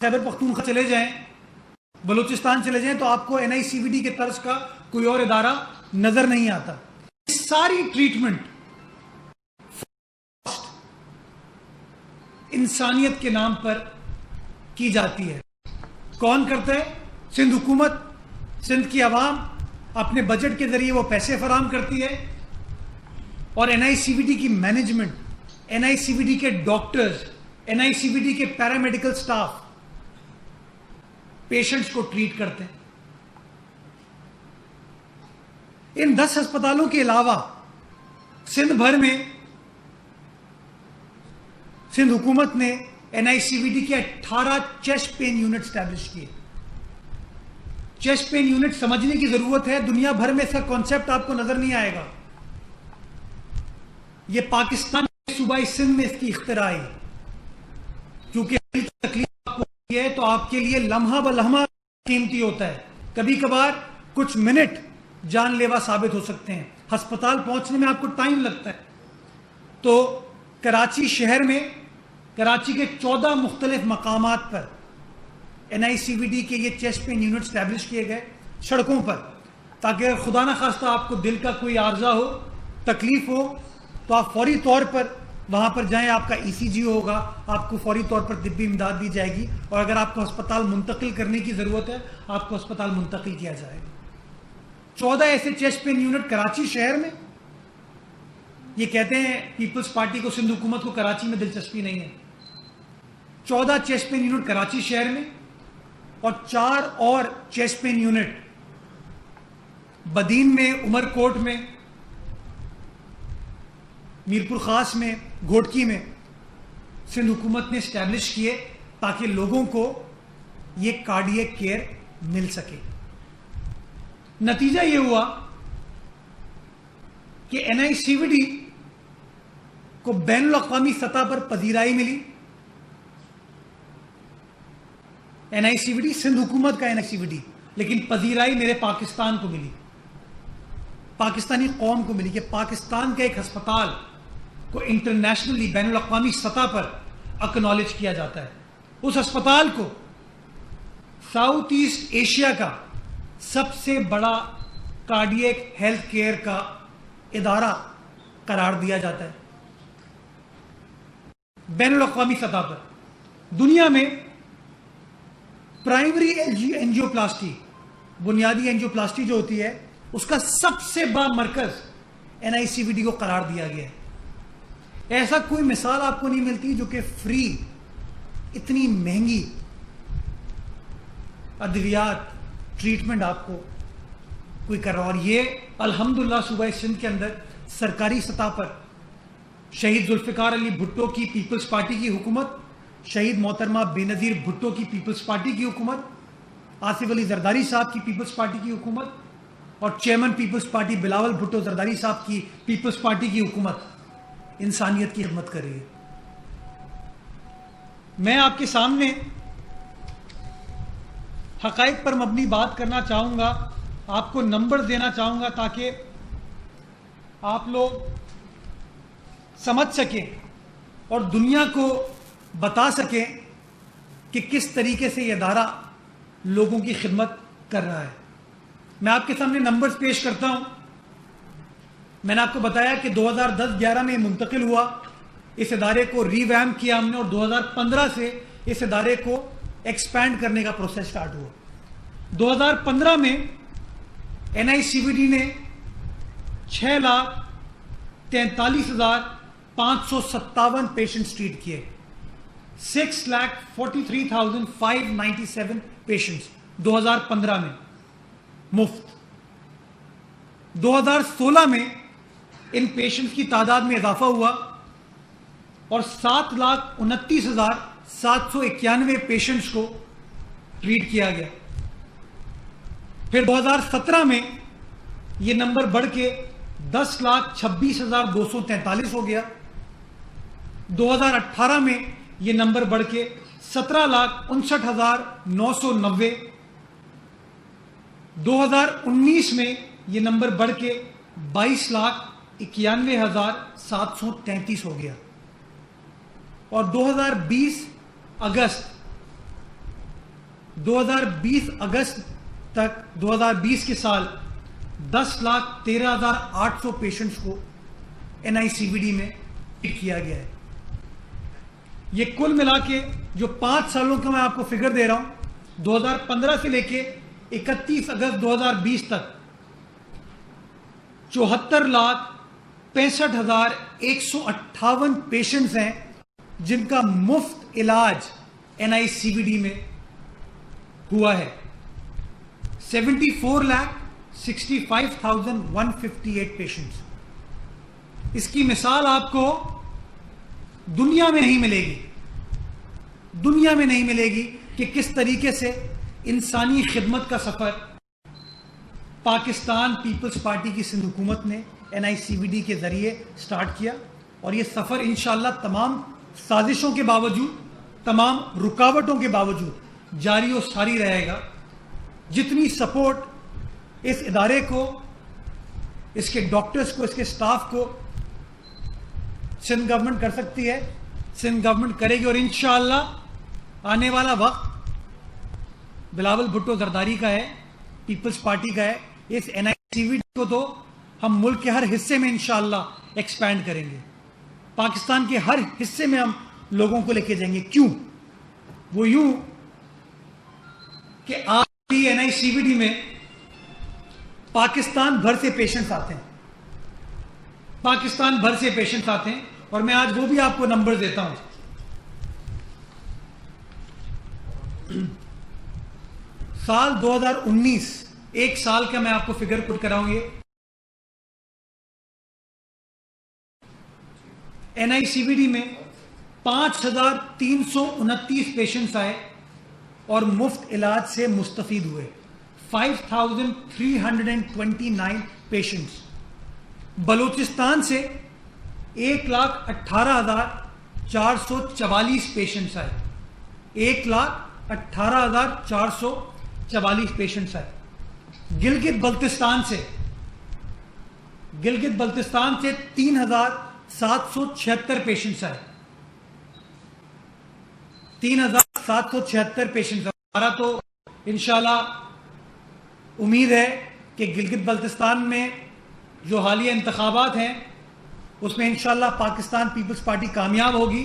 خیبر پختونخوا چلے جائیں، بلوچستان چلے جائیں تو آپ کو این آئی سی وی ڈی کے طرز کا کوئی اور ادارہ نظر نہیں آتا. ساری ٹریٹمنٹ انسانیت کے نام پر کی جاتی ہے. کون کرتا ہے؟ سندھ حکومت، سندھ کی عوام اپنے بجٹ کے ذریعے وہ پیسے فراہم کرتی ہے، اور این آئی سی وی ڈی کی مینجمنٹ، این آئی سی وی ڈی کے ڈاکٹرز، این آئی سی وی ڈی کے پیرامیڈیکل سٹاف پیشنٹس کو ٹریٹ کرتے ہیں. ان 10 ہسپتالوں کے علاوہ سندھ بھر میں سندھ حکومت نے این آئی سی وی ڈی کے 18 چیسٹ پین یونٹ اسٹیبلش کیے. چیسٹ پین یونٹ سمجھنے کی ضرورت ہے، دنیا بھر میں اس کا کانسیپٹ آپ کو نظر نہیں آئے گا. یہ پاکستان صوبہ سندھ میں اس کی اختراع آئی، کیونکہ تکلیف آپ کو ہے تو آپ کے لیے لمحہ بلمحہ قیمتی ہوتا ہے. کبھی کبھار کچھ منٹ جان لیوا ثابت ہو سکتے ہیں. ہسپتال پہنچنے میں آپ کو ٹائم لگتا ہے. تو کراچی شہر میں کراچی کے 14 مختلف مقامات پر این آئی سی وی ڈی کے یہ چیسٹ پین یونٹ اسٹیبلش کیے گئے سڑکوں پر، تاکہ خدا نہ خواستہ آپ کو دل کا کوئی عارضہ ہو، تکلیف ہو تو آپ فوری طور پر وہاں پر جائیں. آپ کا ای سی جی ہوگا، آپ کو فوری طور پر طبی امداد دی جائے گی، اور اگر آپ کو ہسپتال منتقل کرنے کی ضرورت ہے آپ کو ہسپتال منتقل کیا جائے گا. 14 ایسے چیسٹ پین یونٹ کراچی شہر میں. یہ کہتے ہیں پیپلز پارٹی کو، سندھ حکومت کو کراچی میں دلچسپی نہیں ہے. 14 چیسٹ پین یونٹ کراچی شہر میں، اور 4 اور چیسٹ پین یونٹ بدین میں، عمر کوٹ میں، میرپور خاص میں، گھوٹکی میں سندھ حکومت نے اسٹیبلش کیے تاکہ لوگوں کو یہ کارڈیک کیئر مل سکے. نتیجہ یہ ہوا کہ این آئی سی وی ڈی کو بین الاقوامی سطح پر پذیرائی ملی. این آئی سی وی ڈی سندھ حکومت کا این آئی سی وی ڈی، لیکن پذیرائی میرے پاکستان کو ملی، پاکستانی قوم کو ملی، کہ پاکستان کا ایک ہسپتال کو انٹرنیشنلی بین الاقوامی سطح پر اکنالج کیا جاتا ہے. اس ہسپتال کو ساؤتھ ایسٹ ایشیا کا سب سے بڑا کارڈیک ہیلتھ کیئر کا ادارہ قرار دیا جاتا ہے بین الاقوامی سطح پر. دنیا میں پرائمری اینجیوپلاسٹی، بنیادی اینجیوپلاسٹی جو ہوتی ہے، اس کا سب سے بڑا مرکز این آئی سی وی ڈی کو قرار دیا گیا ہے. ایسا کوئی مثال آپ کو نہیں ملتی جو کہ فری اتنی مہنگی ادویات ٹریٹمنٹ آپ کو کوئی کر رہا. اور یہ الحمدللہ صوبہ سندھ کے اندر سرکاری سطح پر شہید ذوالفقار علی بھٹو کی پیپلز پارٹی کی حکومت، شہید محترمہ بے نظیر بھٹو کی پیپلز پارٹی کی حکومت، آصف علی زرداری صاحب کی پیپلز پارٹی کی حکومت، اور چیئرمین پیپلز پارٹی بلاول بھٹو زرداری صاحب کی پیپلز پارٹی کی حکومت انسانیت کی خدمت کر رہی ہے. میں آپ کے سامنے حقائق پر مبنی بات کرنا چاہوں گا، آپ کو نمبر دینا چاہوں گا تاکہ آپ لوگ سمجھ سکیں اور دنیا کو بتا سکیں کہ کس طریقے سے یہ ادارہ لوگوں کی خدمت کر رہا ہے. میں آپ کے سامنے نمبرز پیش کرتا ہوں. میں نے آپ کو بتایا کہ 2010-11 میں منتقل ہوا، اس ادارے کو ری ویمپ کیا ہم نے، اور 2015 سے اس ادارے کو ایکسپینڈ کرنے کا پروسیس سٹارٹ ہوا. 2015 میں این آئی سی وی ڈی نے 6,43,557 پیشنٹس ٹریٹ کیے. 6,43,597 پیشنٹس 2015 میں مفت. 2016 میں ان پیشنٹس کی تعداد میں اضافہ ہوا اور 7,29,791 پیشنٹس کو ٹریٹ کیا گیا. پھر 2017 میں یہ نمبر بڑھ کے 10,26,243 ہو گیا. 2018 میں یہ نمبر بڑھ کے 17,59,990. 2019 میں یہ نمبر بڑھ کے 22,91,733 ہو گیا. اور 2020 اگست 2020 اگست تک 2020 کے سال 10,13,800 پیشنٹس کو NICVD میں ٹریٹ کیا گیا ہے. یہ کل ملا کے جو 5 سالوں کا میں آپ کو فگر دے رہا ہوں 2015 سے لے کے 31 اگست 2020 تک 74,65,158 پیشنٹس ہیں جن کا مفت علاج NICVD میں ہوا ہے. 74,65,158 پیشنٹس. اس کی مثال آپ کو دنیا میں نہیں ملے گی, دنیا میں نہیں ملے گی کہ کس طریقے سے انسانی خدمت کا سفر پاکستان پیپلز پارٹی کی سندھ حکومت نے NICVD کے ذریعے سٹارٹ کیا, اور یہ سفر انشاءاللہ تمام سازشوں کے باوجود, تمام رکاوٹوں کے باوجود جاری و ساری رہے گا. جتنی سپورٹ اس ادارے کو, اس کے ڈاکٹرز کو, اس کے سٹاف کو سندھ گورنمنٹ کر سکتی ہے, سندھ گورنمنٹ کرے گی. اور انشاءاللہ آنے والا وقت بلاول بھٹو زرداری کا ہے, پیپلز پارٹی کا ہے. اس NICVD کو تو ہم ملک کے ہر حصے میں انشاءاللہ ایکسپینڈ کریں گے, پاکستان کے ہر حصے میں ہم لوگوں کو لے کے جائیں گے. کیوں؟ وہ یوں کہ آج بھی NICVD میں پاکستان بھر سے پیشنٹس آتے ہیں, پاکستان بھر سے پیشنٹس آتے ہیں, اور میں آج وہ بھی آپ کو نمبر دیتا ہوں. سال 2019, ایک سال کا میں آپ کو فگر پٹ کراؤں. یہ NICVD میں 5,329 پیشنٹس آئے اور مفت علاج سے مستفید ہوئے. 5,329 پیشنٹس. بلوچستان سے 1,18,444 پیشنٹس آئے. 1,18,444 پیشنٹس آئے. گلگت بلتستان سے 3,776 پیشنٹس آئے. 3,776 پیشنٹس. ہمارا تو انشاءاللہ امید ہے کہ گلگت بلتستان میں جو حالیہ انتخابات ہیں اس میں انشاءاللہ پاکستان پیپلز پارٹی کامیاب ہوگی,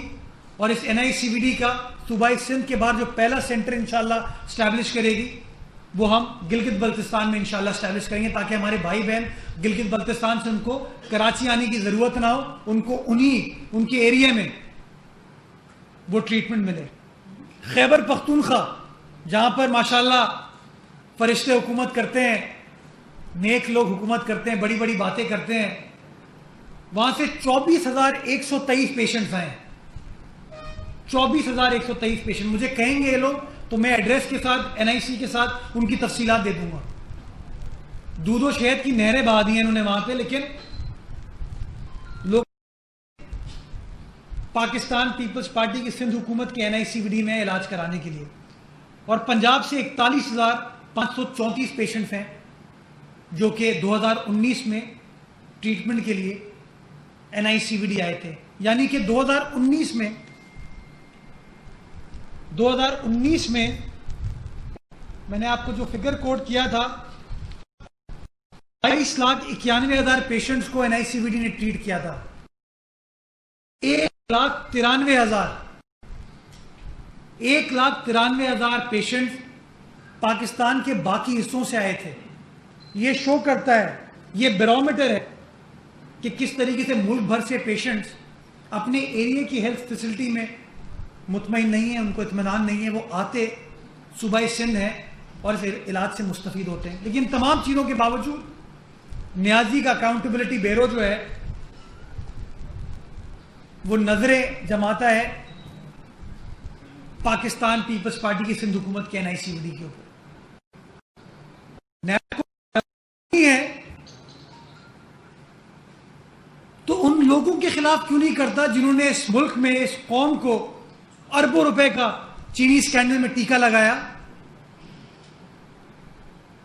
اور اس NICVD کا صوبائی سندھ کے بعد جو پہلا سینٹر انشاءاللہ اسٹیبلش کرے گی وہ ہم گلگت بلتستان میں انشاءاللہ اسٹیبلش کریں گے, تاکہ ہمارے بھائی بہن گلگت بلتستان سے ان کو کراچی آنے کی ضرورت نہ ہو, ان کو ان کے ایریا میں وہ ٹریٹمنٹ ملے. خیبر پختونخوا جہاں پر ماشاءاللہ فرشتے حکومت کرتے ہیں, نیک لوگ حکومت کرتے ہیں, بڑی بڑی باتیں کرتے ہیں, وہاں سے 24,123 پیشنٹس آئے. 24,123 پیشنٹ. مجھے کہیں گے یہ لوگ تو میں ایڈریس کے ساتھ NIC کے ساتھ ان کی تفصیلات دے دوں گا. دودھ و شہد کی نہریں بہا دی ہیں انہوں نے وہاں پہ, لیکن لوگ پاکستان پیپلز پارٹی کی سندھ حکومت کے NICVD میں علاج کرانے کے لیے. اور پنجاب سے 41,534 پیشنٹس ہیں جو کہ 2019 میں ٹریٹمنٹ کے لیے NICVD آئے تھے. یعنی کہ 2019 میں میں نے آپ کو جو فگر کوٹ کیا تھا 22,91,000 پیشنٹس کو NICVD نے ٹریٹ کیا تھا. 1,93,000 پیشنٹس پاکستان کے باقی حصوں سے آئے تھے. یہ شو کرتا ہے, یہ بیرومیٹر ہے کہ کس طریقے سے ملک بھر سے پیشنٹس اپنے ایریا کی ہیلتھ فیسلٹی میں مطمئن نہیں ہیں, ان کو اطمینان نہیں ہے, وہ آتے صوبائی سندھ ہیں اور اس علاج سے مستفید ہوتے ہیں. لیکن تمام چیزوں کے باوجود نیازی کا اکاؤنٹیبلٹی بیورو جو ہے وہ نظریں جماتا ہے پاکستان پیپلز پارٹی کی سندھ حکومت کے NICVD کے اوپر. ہے تو ان لوگوں کے خلاف کیوں نہیں کرتا جنہوں نے اس ملک میں اس قوم کو اربوں روپے کا چینی سکینڈل میں ٹیکا لگایا.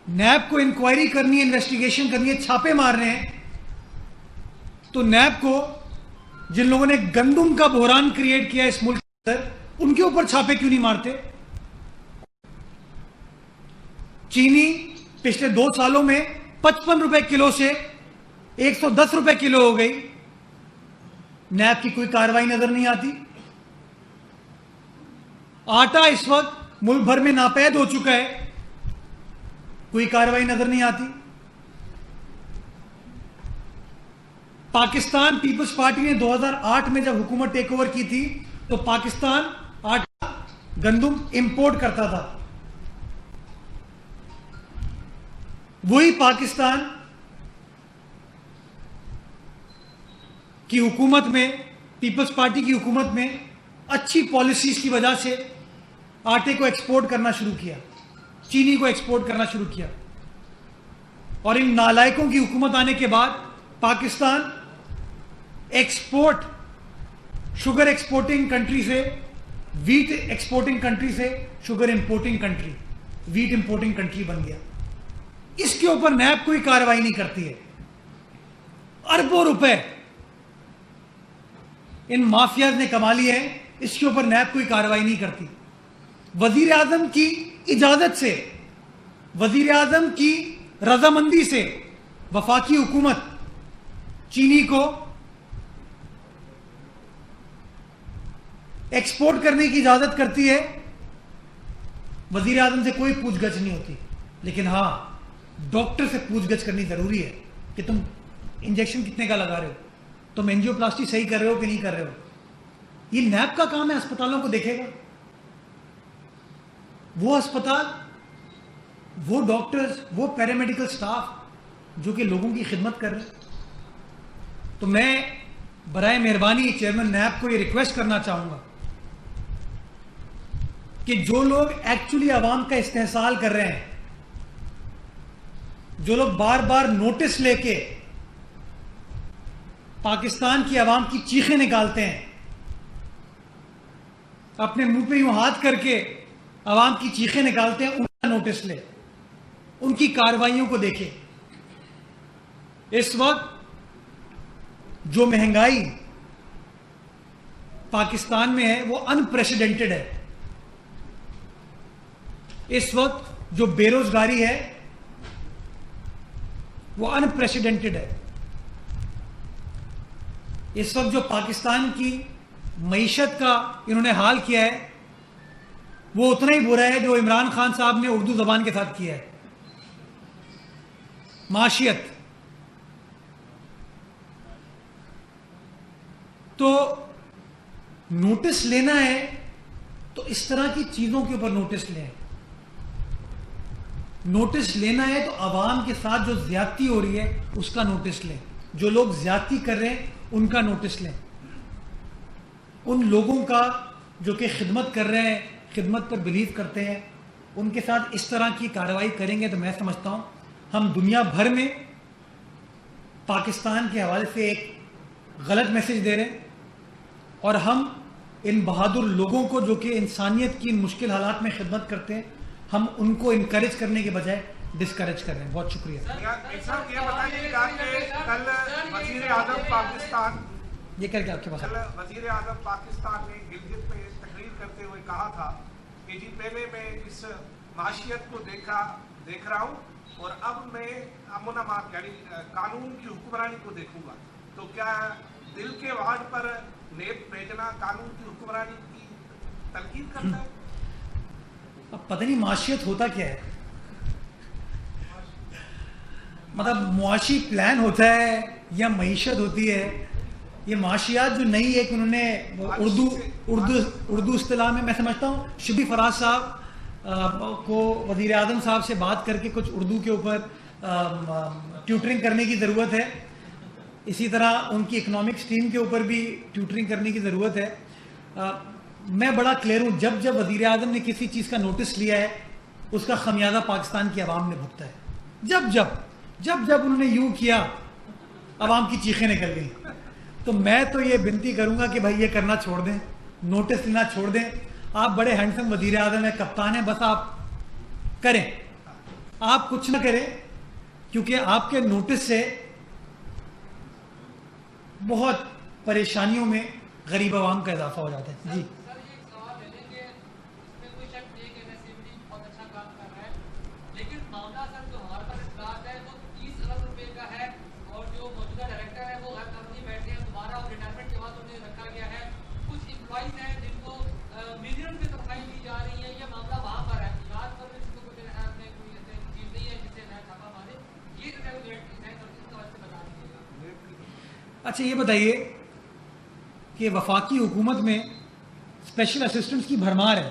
نیب کو انکوائری کرنی ہے, انویسٹیگیشن کرنی ہے, چھاپے مارنے ہیں, تو نیب کو جن لوگوں نے گندم کا بحران کریٹ کیا اس ملک کے اندر ان کے اوپر چھاپے کیوں نہیں مارتے؟ چینی پچھلے 2 سالوں میں 55 روپے کلو سے 110 روپے کلو ہو گئی. نیب کی کوئی کارروائی نظر نہیں آتی. آٹا اس وقت ملک بھر میں ناپید ہو چکا ہے, کوئی کارروائی نظر نہیں آتی. پاکستان پیپلز پارٹی نے 2008 میں جب حکومت ٹیک اوور کی تھی تو پاکستان آٹا گندم امپورٹ کرتا تھا. وہی پاکستان کی حکومت میں, پیپلز پارٹی کی حکومت میں اچھی پالیسیز کی وجہ سے آٹے کو ایکسپورٹ کرنا شروع کیا, چینی کو ایکسپورٹ کرنا شروع کیا. اور ان نالائکوں کی حکومت آنے کے بعد Pakistan export, sugar exporting country سے ویٹ ایکسپورٹنگ کنٹری سے sugar importing country, wheat importing country بن گیا. اس کے اوپر نیب کوئی کارروائی نہیں کرتی ہے. اربوں روپے ان مافیاز نے کما لیے ہیں, اس کے اوپر نیب کوئی کارروائی نہیں کرتی. وزیر اعظم کی اجازت سے, وزیر اعظم کی رضامندی سے وفاقی حکومت چینی کو ایکسپورٹ کرنے کی اجازت کرتی ہے. وزیر اعظم سے کوئی پوچھ گچھ نہیں ہوتی, لیکن ہاں ڈاکٹر سے پوچھ گچھ کرنی ضروری ہے کہ تم انجیکشن کتنے کا لگا رہے ہو, تم اینجیو پلاسٹی صحیح کر رہے ہو کہ نہیں کر رہے ہو. یہ نیب کا کام ہے, اسپتالوں کو دیکھے گا. وہ اسپتال, وہ ڈاکٹرز, وہ پیرامیڈیکل سٹاف جو کہ لوگوں کی خدمت کر رہے ہیں. تو میں برائے مہربانی چیئرمین نیب کو یہ ریکویسٹ کرنا چاہوں گا کہ جو لوگ ایکچولی عوام کا استحصال کر رہے ہیں, جو لوگ بار بار نوٹس لے کے پاکستان کی عوام کی چیخیں نکالتے ہیں, اپنے منہ پہ یوں ہاتھ کر کے عوام کی چیخیں نکالتے ہیں, ان کا نوٹس لے, ان کی کارروائیوں کو دیکھیں. اس وقت جو مہنگائی پاکستان میں ہے وہ انپریسیڈنٹڈ ہے. اس وقت جو بے روزگاری ہے وہ انپریسیڈنٹڈ ہے. اس وقت جو پاکستان کی معیشت کا انہوں نے حال کیا ہے وہ اتنا ہی برا ہے جو عمران خان صاحب نے اردو زبان کے ساتھ کیا ہے. معاشیت تو نوٹس لینا ہے تو اس طرح کی چیزوں کے اوپر نوٹس لیں. نوٹس لینا ہے تو عوام کے ساتھ جو زیادتی ہو رہی ہے اس کا نوٹس لیں, جو لوگ زیادتی کر رہے ہیں ان کا نوٹس لیں, ان لوگوں کا جو کہ خدمت کر رہے ہیں, خدمت پر بلیو کرتے ہیں, ان کے ساتھ اس طرح کی کارروائی کریں گے تو میں سمجھتا ہوں ہم دنیا بھر میں پاکستان کے حوالے سے ایک غلط میسج دے رہے ہیں, اور ہم ان بہادر لوگوں کو جو کہ انسانیت کی ان مشکل حالات میں خدمت کرتے ہیں, ہم ان کو انکریج کرنے کے بجائے ڈسکریج کر رہے ہیں. بہت شکریہ. یہ بتائیے کہ کل وزیر اعظم پاکستان, یہ کر کے آپ کے پاس وزیر اعظم پاکستان نے گلگت میں تقریر کرتے ہوئے کہا تھا کہ جی پہلے میں اس معاشیت کو دیکھ رہا ہوں اور اب میں امن و امان یعنی قانون کی حکمرانی کو دیکھوں گا. تو کیا دل کے وارڈ پر نیب بھیجنا قانون کی حکمرانی کی تلقین کرتا ہے؟ اب پتہ نہیں معاشیت ہوتا کیا ہے, مطلب معاشی پلان ہوتا ہے یا معیشت ہوتی ہے. یہ معاشیات جو نئی ایک انہوں نے اردو اصطلاح میں سمجھتا ہوں شبی فراز صاحب کو وزیر اعظم صاحب سے بات کر کے کچھ اردو کے اوپر ٹیوٹرنگ کرنے کی ضرورت ہے. اسی طرح ان کی اکنامکس ٹیم کے اوپر بھی ٹیوٹرنگ کرنے کی ضرورت ہے. میں بڑا کلیئر ہوں, جب وزیر اعظم نے کسی چیز کا نوٹس لیا ہے اس کا خمیازہ پاکستان کی عوام نے بھگتا ہے. جب انہوں نے یوں کیا عوام کی چیخیں نکل گئی. تو میں تو یہ بنتی کروں گا کہ بھائی یہ کرنا چھوڑ دیں, نوٹس لینا چھوڑ دیں. آپ بڑے ہینڈسم وزیر اعظم ہیں, کپتان ہیں, بس آپ کریں, آپ کچھ نہ کریں, کیونکہ آپ کے نوٹس سے بہت پریشانیوں میں غریب عوام کا اضافہ ہو جاتا ہے. جی لیکن اچھا یہ بتائیے کہ وفاقی حکومت میں اسپیشل اسسٹنٹس کی بھرمار ہے.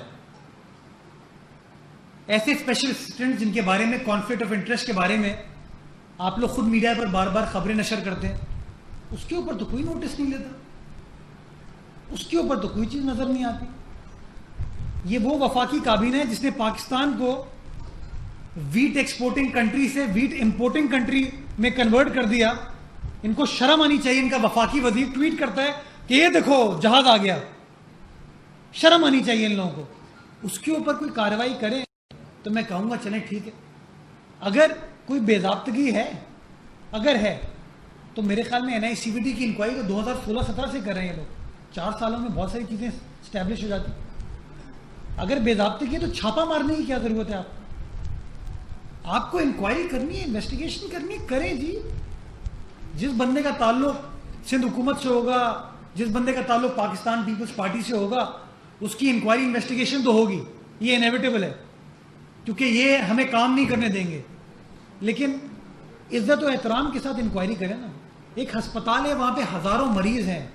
ایسے اسپیشل اسسٹنٹ جن کے بارے میں کانفلکٹ آف انٹرسٹ کے بارے میں آپ لوگ خود میڈیا پر بار بار خبریں نشر کرتے ہیں, اس کے اوپر تو کوئی نوٹس نہیں لیتا, اس کے اوپر تو کوئی چیز نظر نہیں آتی. یہ وہ وفاقی کابینہ ہے جس نے پاکستان کو ویٹ ایکسپورٹنگ کنٹری سے ویٹ امپورٹنگ کنٹری میں کنورٹ کر دیا. ان کو شرم آنی چاہیے. ان کا وفاقی وزیر ٹویٹ کرتا ہے کہ یہ دیکھو جہاز آ گیا. شرم آنی چاہیے ان لوگوں کو. اس کے اوپر کوئی کارروائی کریں تو میں کہوں گا چلیں ٹھیک ہے. اگر کوئی بے ضابطگی ہے, اگر ہے, تو میرے خیال میں NICVT کی انکوائری تو 2016-17 سے کر رہے ہیں لوگ. 4 سالوں میں بہت ساری چیزیں اسٹیبلش ہو جاتی. اگر بے ضابطگی ہے تو چھاپا مارنے کی کیا ضرورت ہے؟ آپ کو انکوائری کرنی ہے, انویسٹیگیشن کرنی ہے, کریں جی. جس بندے کا تعلق سندھ حکومت سے ہوگا, جس بندے کا تعلق پاکستان پیپلز پارٹی سے ہوگا, اس کی انکوائری انویسٹیگیشن تو ہوگی. یہ انیویٹیبل ہے کیونکہ یہ ہمیں کام نہیں کرنے دیں گے. لیکن عزت و احترام کے ساتھ انکوائری کریں نا. ایک ہسپتال ہے, وہاں پہ ہزاروں مریض ہیں.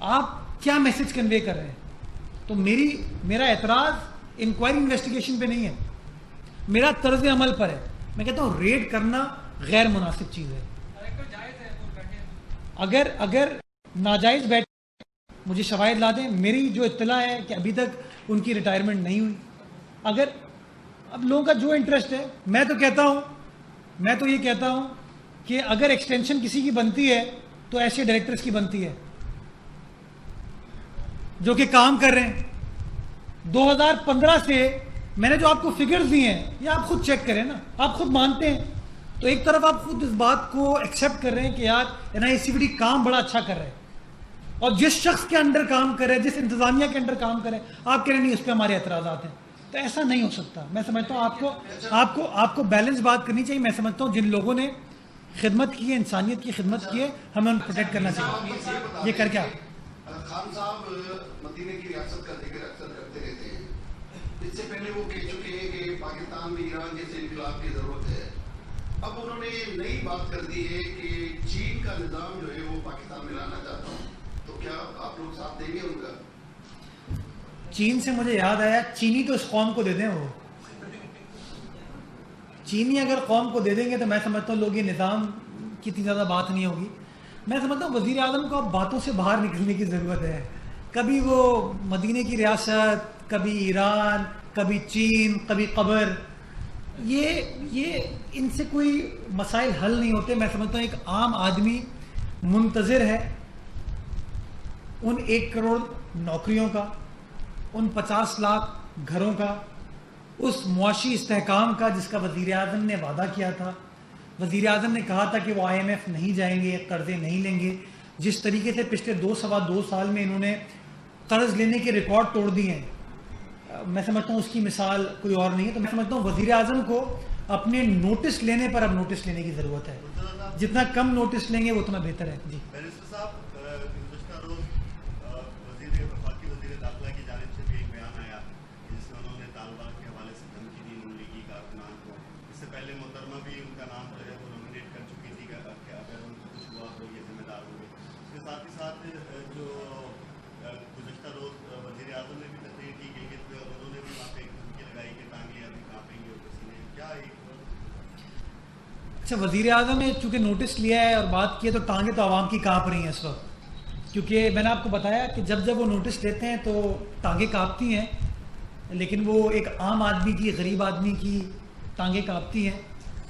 آپ کیا میسج کنوے کر رہے ہیں؟ تو میرا اعتراض انکوائری انویسٹیگیشن پہ نہیں ہے, میرا طرز عمل پر ہے. میں کہتا ہوں ریڈ کرنا غیر مناسب چیز ہے. اگر ناجائز بیٹھ مجھے شواہد لا دیں. میری جو اطلاع ہے کہ ابھی تک ان کی ریٹائرمنٹ نہیں ہوئی. اگر اب لوگوں کا جو انٹرسٹ ہے, میں تو یہ کہتا ہوں کہ اگر ایکسٹینشن کسی کی بنتی ہے تو ایسے ڈائریکٹرز کی بنتی ہے جو کہ کام کر رہے ہیں. 2015 سے میں نے جو آپ کو فگرز دی ہیں یہ آپ خود چیک کریں نا. آپ خود مانتے ہیں تو ایک طرف آپ خود اس بات کو ایکسیپٹ کر رہے ہیں کہ یار NICVT کام بڑا اچھا کر رہا ہے, اور جس شخص کے انڈر کام کر رہے ہیں, جس انتظامیہ کے انڈر کام کر رہے ہیں, آپ کہہ رہے ہیں نہیں اس پہ ہمارے اعتراضات ہیں. تو ایسا نہیں ہو سکتا. میں سمجھتا ہوں آپ کو بیلنس بات کرنی چاہیے. میں سمجھتا ہوں جن لوگوں نے خدمت کی ہے, انسانیت کی خدمت کی ہے, ہمیں ان کو پروٹیکٹ کرنا چاہیے. یہ کر کیا خان صاحب مدینے کی ریاست کا ذکر اکثر کرتے رہتے ہیں. اس سے پہلے وہ کہہ چکے ہیں کہ پاکستان میں ایران جیسے انقلاب کی ضرورت ہے. اب انہوں نے نئی بات کر دی ہے کہ چین کا نظام جو ہے وہ پاکستان میں لانا چاہتا ہوں. تو کیا آپ لوگ ساتھ دیں گے ان کا؟ چین سے مجھے یاد آیا, چینی تو اس قوم کو دے دیں. وہ چینی اگر قوم کو دے دیں گے تو میں سمجھتا ہوں لوگ یہ نظام کی اتنی زیادہ بات نہیں ہوگی. میں سمجھتا ہوں وزیر اعظم کو اب باتوں سے باہر نکلنے کی ضرورت ہے. کبھی وہ مدینے کی ریاست, کبھی ایران, کبھی چین, کبھی قبر. یہ ان سے کوئی مسائل حل نہیں ہوتے. میں سمجھتا ہوں ایک عام آدمی منتظر ہے ان 1 کروڑ نوکریوں کا, ان 50 لاکھ گھروں کا, اس معاشی استحکام کا جس کا وزیر اعظم نے وعدہ کیا تھا. وزیر اعظم نے کہا تھا کہ وہ IMF نہیں جائیں گے, قرضے نہیں لیں گے. جس طریقے سے پچھلے 2 سال میں انہوں نے قرض لینے کے ریکارڈ توڑ دیے ہیں, میں سمجھتا ہوں اس کی مثال کوئی اور نہیں ہے. تو میں سمجھتا ہوں وزیر اعظم کو اپنے نوٹس لینے پر اب نوٹس لینے کی ضرورت ہے. جتنا کم نوٹس لیں گے وہ اتنا بہتر ہے. جی اچھا, وزیر اعظم نے چونکہ نوٹس لیا ہے اور بات کی ہے تو ٹانگیں تو عوام کی کانپ رہی ہیں اس وقت. کیونکہ میں نے آپ کو بتایا کہ جب وہ نوٹس لیتے ہیں تو ٹانگیں کانپتی ہیں, لیکن وہ ایک عام آدمی کی, غریب آدمی کی ٹانگیں کانپتی ہیں.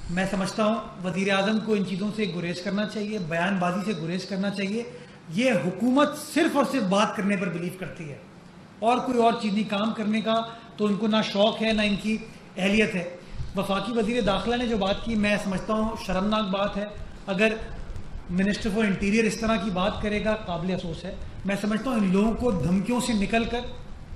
میں سمجھتا ہوں وزیر اعظم کو ان چیزوں سے گریز کرنا چاہیے, بیان بازی سے گریز کرنا چاہیے. یہ حکومت صرف اور صرف بات کرنے پر بلیو کرتی ہے اور کوئی اور چیز نہیں کام کرنے کا. تو ان کو نہ شوق ہے نہ ان کی اہلیت ہے. وفاقی وزیر داخلہ نے جو بات کی میں سمجھتا ہوں شرمناک بات ہے. اگر منسٹر فار انٹیریئر اس طرح کی بات کرے گا قابل افسوس ہے. میں سمجھتا ہوں ان لوگوں کو دھمکیوں سے نکل کر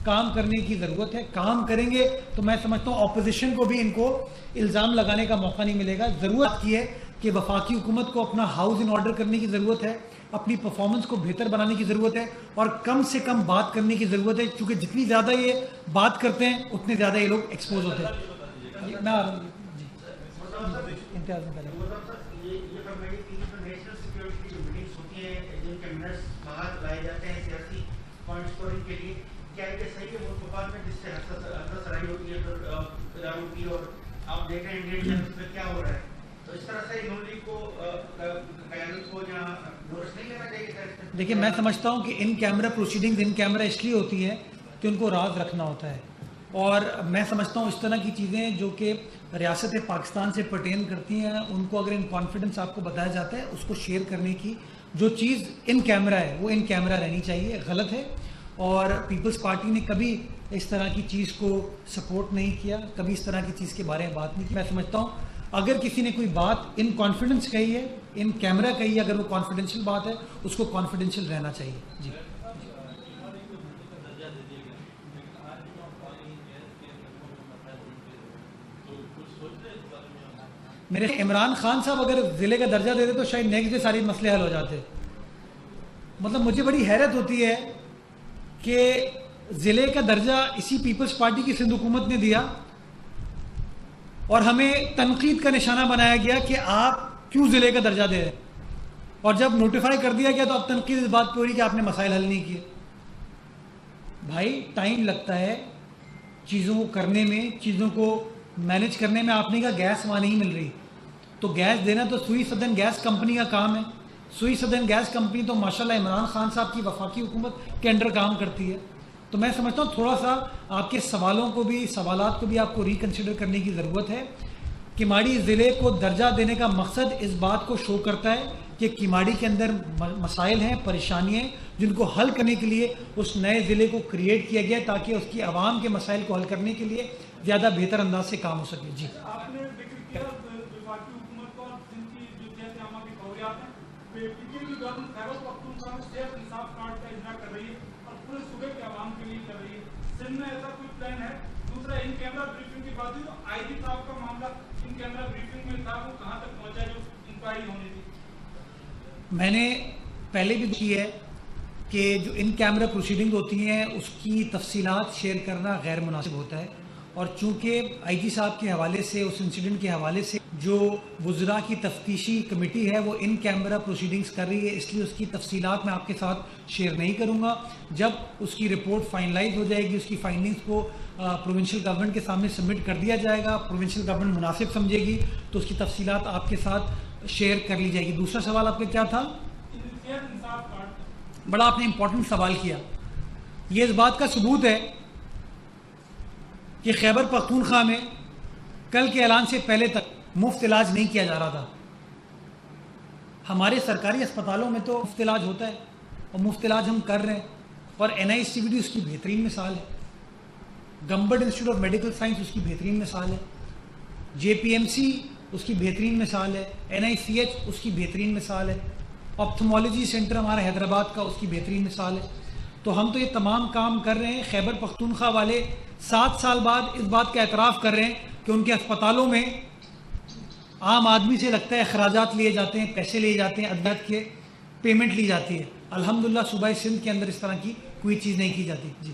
کام کرنے کی ضرورت ہے. کام کریں گے تو میں سمجھتا ہوں اپوزیشن کو بھی ان کو الزام لگانے کا موقع نہیں ملے گا. ضرورت یہ ہے کہ وفاقی حکومت کو اپنا ہاؤس ان آرڈر کرنے کی ضرورت ہے, اپنی پرفارمنس کو بہتر بنانے کی ضرورت ہے, اور کم سے کم بات کرنے کی ضرورت ہے. کیونکہ جتنی زیادہ یہ بات کرتے ہیں اتنے زیادہ یہ لوگ ایکسپوز ہوتے ہیں. میں امتیاز میں پہلے جماعت لائے جاتے ہیں سیاسی پوائنٹ اسکورنگ کے لیے، کیا یہ صحیح ہے ملک مفاد میں جس سے حسرت سرائی ہوتی ہے اداروں کی، اور آپ دیکھ رہے ہیں انڈین چینلز میں کیا ہو رہا ہے، تو اس طرح سے نون لیگ کو قیادت کو یہاں نوٹس نہیں لینا چاہیے؟ دیکھیں میں سمجھتا ہوں کہ ان کیمرہ پروسیڈنگز ان کیمرہ اس لیے ہوتی ہے کہ ان کو راز رکھنا ہوتا ہے، اور میں سمجھتا ہوں اس طرح کی چیزیں جو کہ ریاست پاکستان سے پرٹین کرتی ہیں ان کو اگر ان کانفیڈنس آپ کو بتایا جاتا ہے اس کو شیئر کرنے کی جو چیز ان کیمرہ ہے وہ ان کیمرہ رہنی چاہیے، غلط ہے، اور پیپلز پارٹی نے کبھی اس طرح کی چیز کو سپورٹ نہیں کیا، کبھی اس طرح کی چیز کے بارے میں بات نہیں کی۔ میں سمجھتا ہوں اگر کسی نے کوئی بات ان کانفیڈنس کہی ہے، ان کیمرہ کہی ہے، اگر وہ کانفیڈینشیل بات ہے اس کو کانفیڈینشیل رہنا چاہیے۔ جی میرے عمران خان صاحب اگر ضلع کا درجہ دے دے تو شاید نیکسٹ ڈے سارے مسئلے حل ہو جاتے۔ مطلب مجھے بڑی حیرت ہوتی ہے کہ ضلع کا درجہ اسی پیپلز پارٹی کی سندھ حکومت نے دیا اور ہمیں تنقید کا نشانہ بنایا گیا کہ آپ کیوں ضلع کا درجہ دے رہے ہیں، اور جب نوٹیفائی کر دیا گیا تو اب تنقید اس بات پہ ہو رہی کہ آپ نے مسائل حل نہیں کیے۔ بھائی ٹائم لگتا ہے چیزوں کو کرنے میں، چیزوں کو مینیج کرنے میں۔ آپ نے کہا گیس وہاں نہیں مل رہی تو گیس دینا تو سوئی سدن گیس کمپنی کا کام ہے۔ سوئی سدن گیس کمپنی تو ماشاءاللہ عمران خان صاحب کی وفاقی حکومت کے انڈر کام کرتی ہے۔ تو میں سمجھتا ہوں تھوڑا سا آپ کے سوالات کو بھی آپ کو ریکنسیڈر کرنے کی ضرورت ہے۔ کیماڑی ضلع کو درجہ دینے کا مقصد اس بات کو شو کرتا ہے کہ کیماڑی کے اندر مسائل ہیں، پریشانیاں ہیں، جن کو حل کرنے کے لیے اس نئے ضلع کو کریٹ کیا گیا تاکہ اس کی عوام کے مسائل کو حل کرنے کے لیے زیادہ بہتر انداز سے کام ہو سکے۔ جی آپ نے ذکر کیا وفاقی حکومت کو جن کی جو جیت عامہ کی فوریات ہیں، پی کی گورنمنٹ خیبر پختونخوا میں صحت انصاف کارڈ کا اجرا کر رہی ہے اور پورے صوبے کے عوام کے لیے کر رہی ہے، سندھ میں ایسا کوئی پلان ہے؟ دوسرا ان کیمرہ بریفنگ کی بات ہوئی تو آئی جی صاحب کا معاملہ ان کیمرہ بریفنگ میں تھا، وہ کہاں تک پہنچا جو انکوائری ہونی تھی؟ میں نے پہلے بھی کی ہے کہ جو ان کیمرہ پروسیڈنگ ہوتی ہیں اس کی تفصیلات شیئر کرنا غیر مناسب ہوتا ہے، اور چونکہ آئی جی صاحب کے حوالے سے اس انسیڈنٹ کے حوالے سے جو وزراء کی تفتیشی کمیٹی ہے وہ ان کیمرہ پروسیڈنگز کر رہی ہے، اس لیے اس کی تفصیلات میں آپ کے ساتھ شیئر نہیں کروں گا۔ جب اس کی رپورٹ فائنلائز ہو جائے گی، اس کی فائنڈنگز کو پروونشل گورنمنٹ کے سامنے سبمٹ کر دیا جائے گا، پروونشل گورنمنٹ مناسب سمجھے گی تو اس کی تفصیلات آپ کے ساتھ شیئر کر لی جائے گی۔ دوسرا سوال آپ کا کیا تھا؟ بڑا آپ نے امپورٹنٹ سوال کیا۔ یہ اس بات کا ثبوت ہے کہ خیبر پختونخوا میں کل کے اعلان سے پہلے تک مفت علاج نہیں کیا جا رہا تھا۔ ہمارے سرکاری اسپتالوں میں تو مفت علاج ہوتا ہے اور مفت علاج ہم کر رہے ہیں، اور NICVD اس کی بہترین مثال ہے، Gambat institute of medical science اس کی بہترین مثال ہے، JPMC اس کی بہترین مثال ہے، NICH اس کی بہترین مثال ہے، آپتھمالوجی سینٹر ہمارا حیدرآباد کا اس کی بہترین مثال ہے۔ تو ہم تو یہ تمام کام کر رہے ہیں۔ خیبر پختونخوا والے 7 سال بعد اس بات کا اعتراف کر رہے ہیں کہ ان کے اسپتالوں میں عام آدمی سے لگتا ہے اخراجات لیے جاتے ہیں، پیسے لیے جاتے ہیں، ادویات کے پیمنٹ لی جاتی ہے۔ الحمدللہ صوبہ سندھ کے اندر اس طرح کی کوئی چیز نہیں کی جاتی۔ جی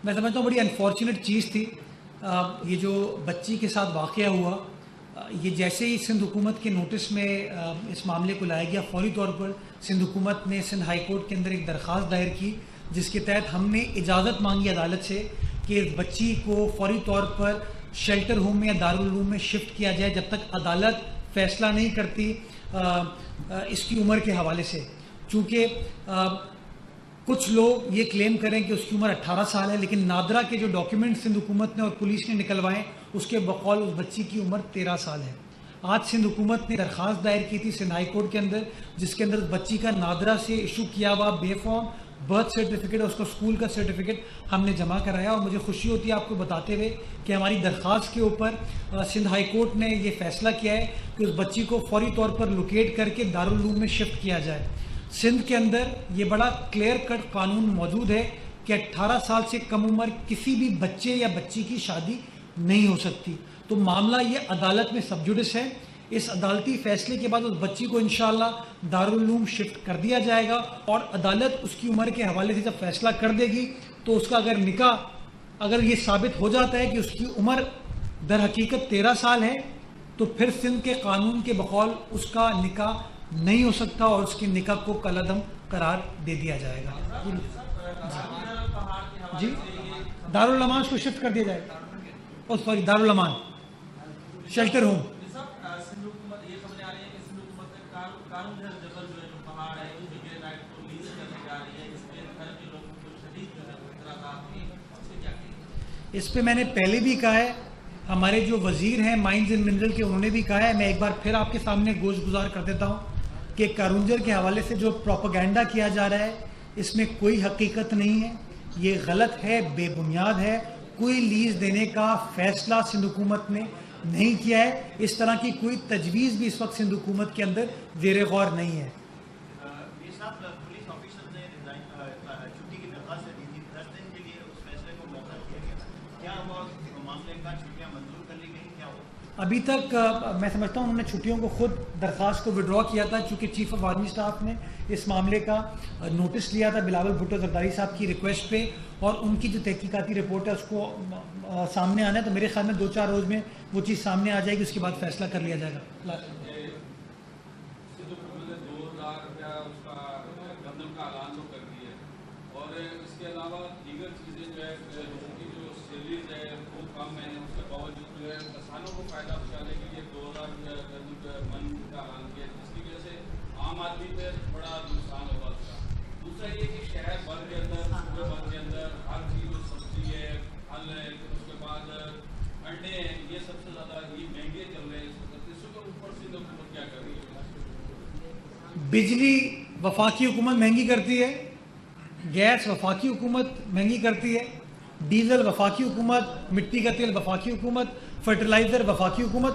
میں سمجھتا ہوں بڑی انفارچونیٹ چیز تھی یہ جو بچی کے ساتھ واقعہ ہوا۔ یہ جیسے ہی سندھ حکومت کے نوٹس میں اس معاملے کو لایا گیا، فوری طور پر سندھ حکومت نے سندھ ہائی کورٹ کے اندر ایک درخواست دائر کی جس کے تحت ہم نے اجازت مانگی عدالت سے کہ اس بچی کو فوری طور پر شیلٹر ہوم میں یا دارالعلوم میں شفٹ کیا جائے جب تک عدالت فیصلہ نہیں کرتی اس کی عمر کے حوالے سے۔ چونکہ کچھ لوگ یہ کلیم کریں کہ اس کی عمر 18 سال ہے، لیکن نادرا کے جو ڈاکیومنٹ سندھ حکومت نے اور پولیس نے نکلوائے اس کے بقول اس بچی کی عمر 13 سال ہے۔ آج سندھ حکومت نے درخواست دائر کی تھی سندھ ہائی کورٹ کے اندر جس کے اندر اس بچی کا نادرا سے ایشو کیا ہوا بے فارم برتھ سرٹیفکیٹ اور اس کا اسکول کا سرٹیفکیٹ ہم نے جمع کرایا، اور مجھے خوشی ہوتی ہے آپ کو بتاتے ہوئے کہ ہماری درخواست کے اوپر سندھ ہائی کورٹ نے یہ فیصلہ کیا ہے کہ اس بچی کو فوری طور پر لوکیٹ کر کے دارالعلوم میں شفٹ کیا جائے۔ سندھ کے اندر یہ بڑا کلیئر کٹ قانون موجود ہے کہ 18 سال سے کم عمر کسی بھی بچے یا بچی کی شادی نہیں ہو سکتی. تو معاملہ یہ عدالت میں سب جوڈس ہے. اس عدالتی فیصلے کے بعد اس بچی کو انشاءاللہ دارالعلوم شفٹ کر دیا جائے گا, اور عدالت اس کی عمر کے حوالے سے جب فیصلہ کر دے گی تو اس کا اگر نکاح, اگر یہ ثابت ہو جاتا ہے کہ اس کی عمر در حقیقت 13 سال ہے, تو پھر سندھ کے قانون کے بقول اس کا نکاح نہیں ہو سکتا اور اس کے نکاح کو کالعدم قرار دے دیا جائے گا. جی دارالامان کو شفٹ کر دیا جائے گا, اور سوری دارالامان شیلٹر ہوم. اس پہ میں نے پہلے بھی کہا ہے, ہمارے جو وزیر ہیں مائنز اینڈ منرل کے, انہوں نے بھی کہا ہے. میں ایک بار پھر آپ کے سامنے گوش گزار کر دیتا ہوں کہ کارونجر کے حوالے سے جو پروپیگنڈا کیا جا رہا ہے اس میں کوئی حقیقت نہیں ہے, یہ غلط ہے, بے بنیاد ہے. کوئی لیز دینے کا فیصلہ سندھ حکومت نے نہیں کیا ہے. اس طرح کی کوئی تجویز بھی اس وقت سندھ حکومت کے اندر زیر غور نہیں ہے. ابھی تک میں سمجھتا ہوں انہوں نے چھٹیوں کو خود درخواست کو وڈرا کیا تھا, چونکہ چیف آف آرمی اسٹاف نے اس معاملے کا نوٹس لیا تھا بلاول بھٹو زرداری صاحب کی ریکویسٹ پہ, اور ان کی جو تحقیقاتی رپورٹ ہے اس کو سامنے آنا ہے. تو میرے خیال میں 2-4 روز میں وہ چیز سامنے آ جائے گی, اس کے بعد فیصلہ کر لیا جائے گا. بجلی وفاقی حکومت مہنگی کرتی ہے, گیس وفاقی حکومت مہنگی کرتی ہے, ڈیزل وفاقی حکومت, مٹی کا تیل وفاقی حکومت, فرٹیلائزر وفاقی حکومت,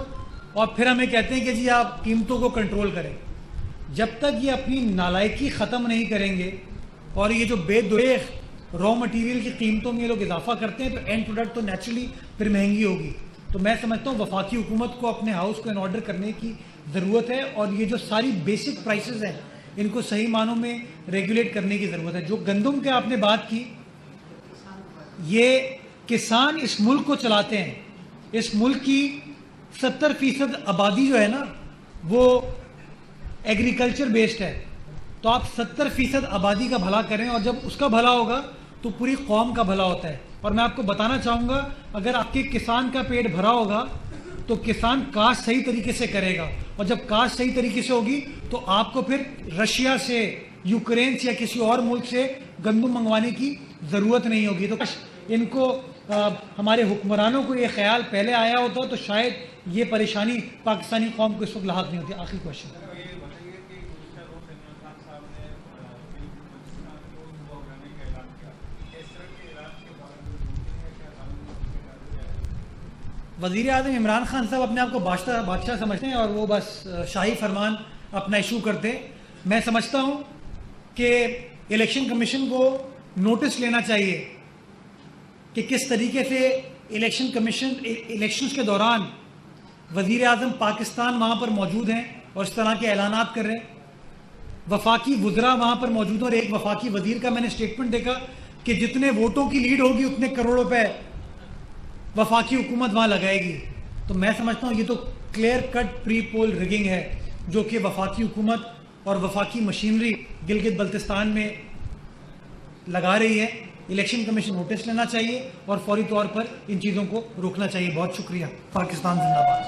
اور پھر ہمیں کہتے ہیں کہ جی آپ قیمتوں کو کنٹرول کریں. جب تک یہ اپنی نالائکی ختم نہیں کریں گے اور یہ جو بے دریغ را مٹیریل کی قیمتوں میں یہ لوگ اضافہ کرتے ہیں, تو اینڈ پروڈکٹ تو نیچرلی پھر مہنگی ہوگی. تو میں سمجھتا ہوں وفاقی حکومت کو اپنے ہاؤس کو ان آرڈر کرنے کی ضرورت ہے, اور یہ جو ساری بیسک پرائسز ہیں ان کو صحیح معنوں میں ریگولیٹ کرنے کی ضرورت ہے. جو گندم کے آپ نے بات کی, یہ کسان اس ملک کو چلاتے ہیں. اس ملک کی 70% آبادی جو ہے نا وہ ایگریکلچر بیسڈ ہے. تو آپ 70% آبادی کا بھلا کریں, اور جب اس کا بھلا ہوگا تو پوری قوم کا بھلا ہوتا ہے. اور میں آپ کو بتانا چاہوں گا, اگر آپ کے کسان کا پیٹ بھرا ہوگا تو کسان کاشت صحیح طریقے سے کرے گا, اور جب کاشت صحیح طریقے سے ہوگی تو آپ کو پھر رشیا سے, یوکرین سے یا کسی اور ملک سے گندم منگوانے کی ضرورت نہیں ہوگی. تو ان کو ہمارے حکمرانوں کو یہ خیال پہلے آیا ہوتا تو شاید یہ پریشانی پاکستانی قوم کو اس وقت لاحق نہیں ہوتی. آخری کوشچن. وزیر اعظم عمران خان صاحب اپنے آپ کو بادشاہ سمجھتے ہیں اور وہ بس شاہی فرمان اپنا ایشو کرتے. میں سمجھتا ہوں کہ الیکشن کمیشن کو نوٹس لینا چاہیے کہ کس طریقے سے الیکشنز کے دوران وزیر اعظم پاکستان وہاں پر موجود ہیں اور اس طرح کے اعلانات کر رہے ہیں. وفاقی وزراء وہاں پر موجود ہیں, اور ایک وفاقی وزیر کا میں نے اسٹیٹمنٹ دیکھا کہ جتنے ووٹوں کی لیڈ ہوگی اتنے کروڑ روپے وفاقی حکومت وہاں لگائے گی. تو میں سمجھتا ہوں یہ تو کلیئر کٹ پری پول ریگنگ ہے جو کہ وفاقی حکومت اور وفاقی مشینری گلگت بلتستان میں لگا رہی ہے. الیکشن کمیشن نوٹس لینا چاہیے اور فوری طور پر ان چیزوں کو روکنا چاہیے. بہت شکریہ. پاکستان زندہ باد.